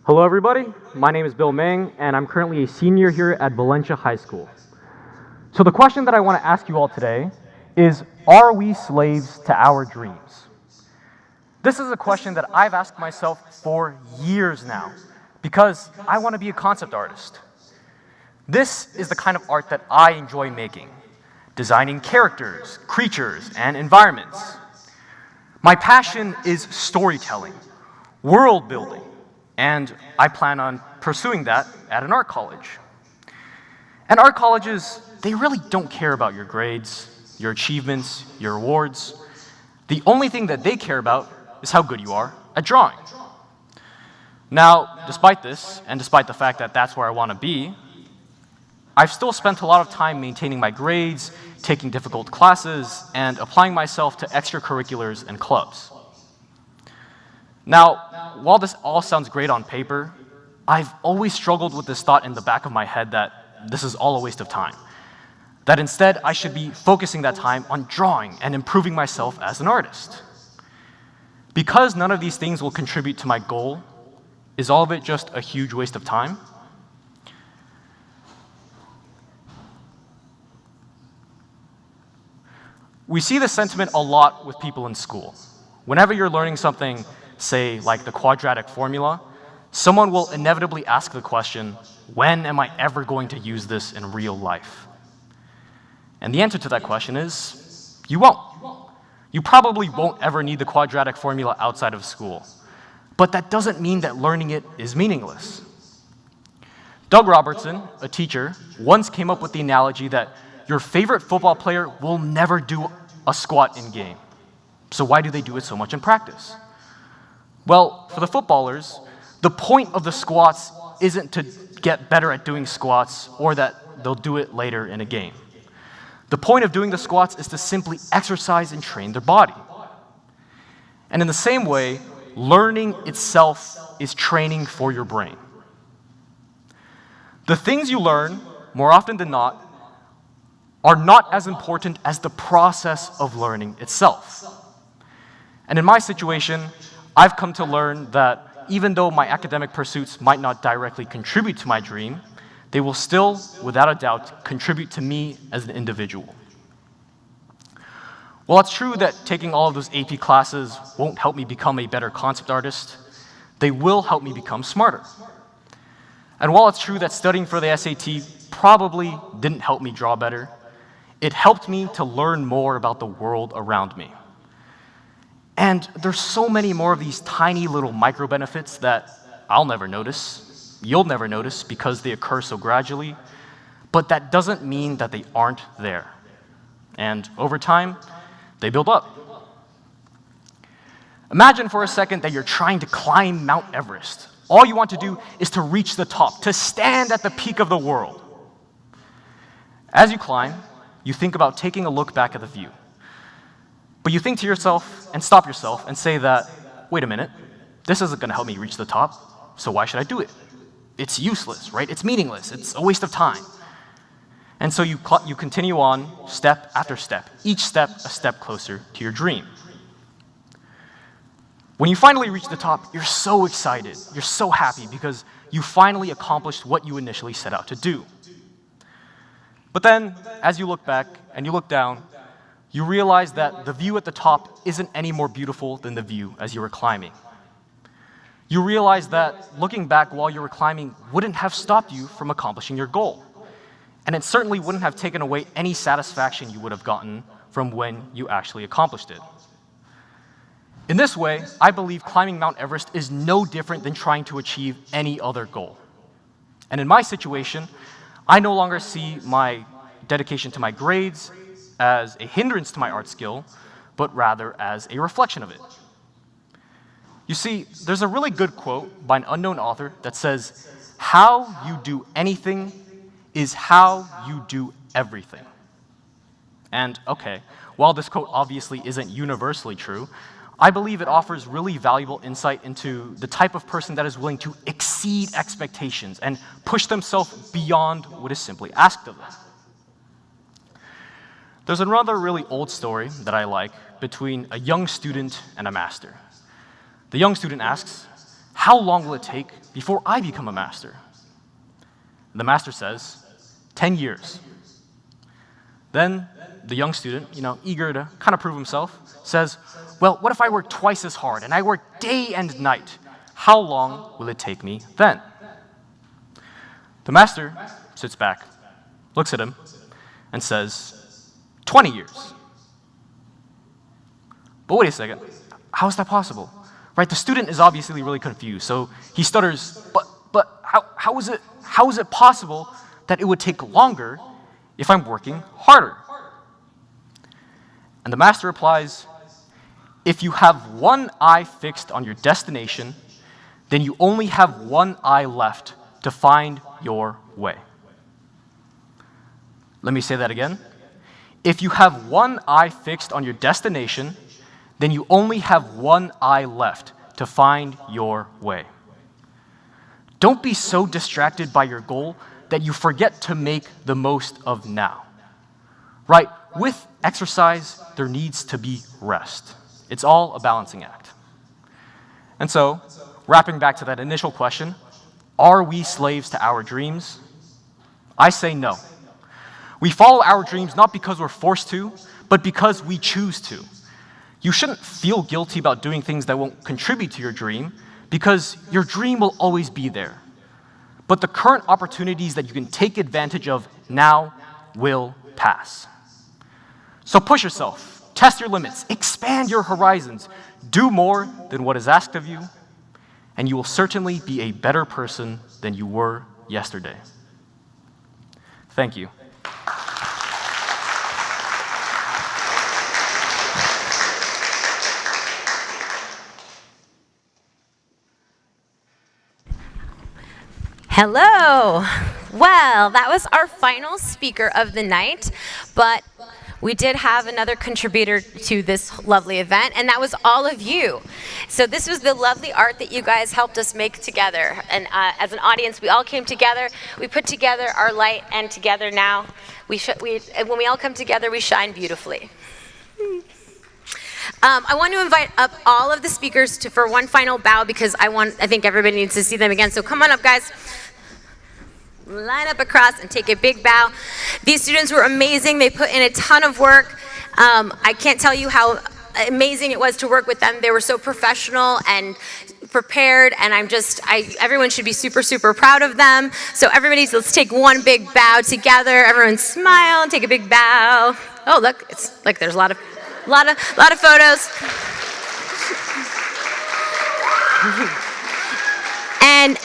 Hello everybody, my name is Bill Meng, and I'm currently a senior here at Valencia High School. So the question that I want to ask you all today is, are we slaves to our dreams? This is a question that I've asked myself for years now, because I want to be a concept artist. This is the kind of art that I enjoy making, designing characters, creatures, and environments. My passion is storytelling, world building, and I plan on pursuing that at an art college. And art colleges, they really don't care about your grades, your achievements, your awards. The only thing that they care about is how good you are at drawing. Now, despite this, and despite the fact that that's where I want to be, I've still spent a lot of time maintaining my grades, taking difficult classes, and applying myself to extracurriculars and clubs. Now, while this all sounds great on paper, I've always struggled with this thought in the back of my head that this is all a waste of time. That instead, I should be focusing that time on drawing and improving myself as an artist. Because none of these things will contribute to my goal, is all of it just a huge waste of time? We see this sentiment a lot with people in school. Whenever you're learning something, say like the quadratic formula, someone will inevitably ask the question, when am I ever going to use this in real life? And the answer to that question is, you won't. You probably won't ever need the quadratic formula outside of school. But that doesn't mean that learning it is meaningless. Doug Robertson, a teacher, once came up with the analogy that your favorite football player will never do a squat in game. So why do they do it so much in practice? Well, for the footballers, the point of the squats isn't to get better at doing squats or that they'll do it later in a game. The point of doing the squats is to simply exercise and train their body. And in the same way, learning itself is training for your brain. The things you learn, more often than not, are not as important as the process of learning itself. And in my situation, I've come to learn that even though my academic pursuits might not directly contribute to my dream, they will still, without a doubt, contribute to me as an individual. While it's true that taking all of those AP classes won't help me become a better concept artist, they will help me become smarter. And while it's true that studying for the SAT probably didn't help me draw better, it helped me to learn more about the world around me. And there's so many more of these tiny little micro benefits that I'll never notice, you'll never notice because they occur so gradually, but that doesn't mean that they aren't there. And over time, they build up. Imagine for a second that you're trying to climb Mount Everest. All you want to do is to reach the top, to stand at the peak of the world. As you climb, you think about taking a look back at the view. But you think to yourself and stop yourself and say that, wait a minute, this isn't going to help me reach the top, so why should I do it? It's useless, right? It's meaningless. It's a waste of time. And so you continue on step after step, each step a step closer to your dream. When you finally reach the top, you're so excited, you're so happy because you finally accomplished what you initially set out to do. But then, as you look back and you look down, you realize that the view at the top isn't any more beautiful than the view as you were climbing. You realize that looking back while you were climbing wouldn't have stopped you from accomplishing your goal. And it certainly wouldn't have taken away any satisfaction you would have gotten from when you actually accomplished it. In this way, I believe climbing Mount Everest is no different than trying to achieve any other goal. And in my situation, I no longer see my dedication to my grades as a hindrance to my art skill, but rather as a reflection of it. You see, there's a really good quote by an unknown author that says, "How you do anything is how you do everything." And okay, while this quote obviously isn't universally true, I believe it offers really valuable insight into the type of person that is willing to exceed expectations and push themselves beyond what is simply asked of them. There's another really old story that I like between a young student and a master. The young student asks, how long will it take before I become a master? The master says, 10 years. Then the young student, eager to kind of prove himself, says, well, what if I work twice as hard and I work day and night? How long will it take me then? The master sits back, looks at him, and says, 20 years. But wait a second, how is that possible? Right, the student is obviously really confused, so he stutters, but how is it possible that it would take longer if I'm working harder? And the master replies, if you have one eye fixed on your destination, then you only have one eye left to find your way. Let me say that again. If you have one eye fixed on your destination, then you only have one eye left to find your way. Don't be so distracted by your goal that you forget to make the most of now. Right? With exercise, there needs to be rest. It's all a balancing act. And so, wrapping back to that initial question, are we slaves to our dreams? I say no. We follow our dreams not because we're forced to, but because we choose to. You shouldn't feel guilty about doing things that won't contribute to your dream, because your dream will always be there. But the current opportunities that you can take advantage of now will pass. So push yourself, test your limits, expand your horizons, do more than what is asked of you, and you will certainly be a better person than you were yesterday. Thank you. Hello. Well, that was our final speaker of the night, but we did have another contributor to this lovely event, and that was all of you. So this was the lovely art that you guys helped us make together. And as an audience, we all came together, we put together our light, and together now, when we all come together, we shine beautifully. I want to invite up all of the speakers for one final bow, because I think everybody needs to see them again. So come on up, guys. Line up across and take a big bow. These students were amazing. They put in a ton of work. I can't tell you how amazing it was to work with them. They were so professional and prepared, and everyone should be super, super proud of them. So everybody, let's take one big bow together. Everyone smile and take a big bow. Oh, look, it's like there's a lot of photos. And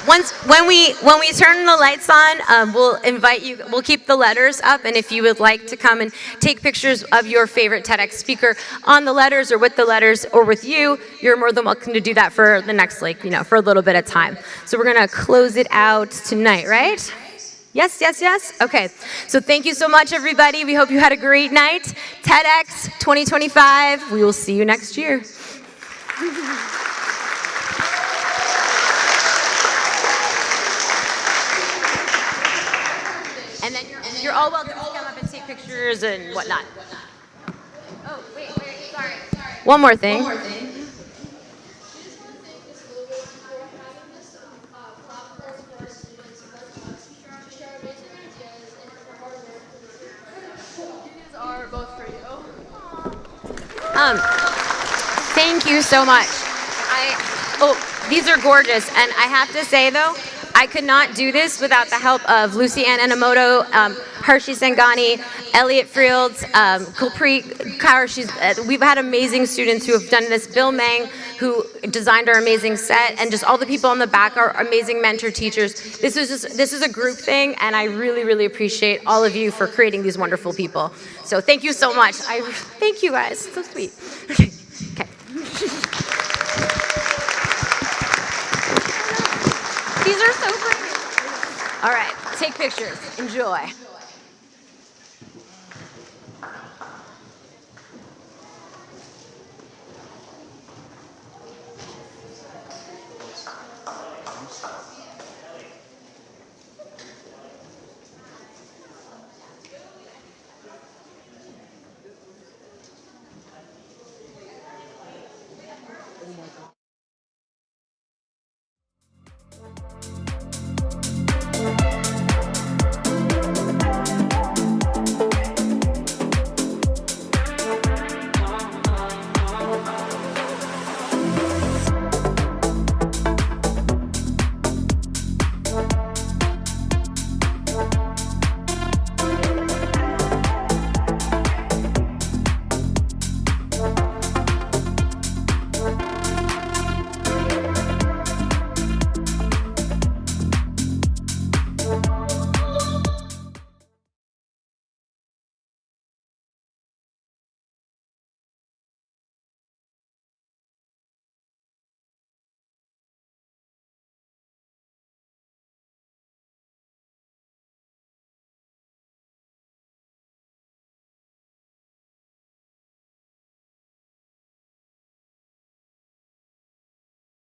when we turn the lights on, we'll invite you. We'll keep the letters up, and if you would like to come and take pictures of your favorite TEDx speaker on the letters, or with the letters, or with you, you're more than welcome to do that for the next, for a little bit of time. So we're gonna close it out tonight, right? Yes, yes, yes? Okay. So thank you so much, everybody. We hope you had a great night. TEDx 2025. We will see you next year. And then you're all welcome to come up and take pictures and whatnot. Oh, wait, sorry. One more thing. Thank you so much. These are gorgeous, and I have to say though, I could not do this without the help of Lucy Ann Enomoto, Hershey Sangani, Elliot Fields, Kulpreet Kaur. We've had amazing students who have done this. Bill Meng, who designed our amazing set, and just all the people in the back are amazing mentor teachers. This is a group thing, and I really, really appreciate all of you for creating these wonderful people. So thank you so much. Thank you guys. So sweet. Okay. These are so pretty. All right, take pictures. Enjoy.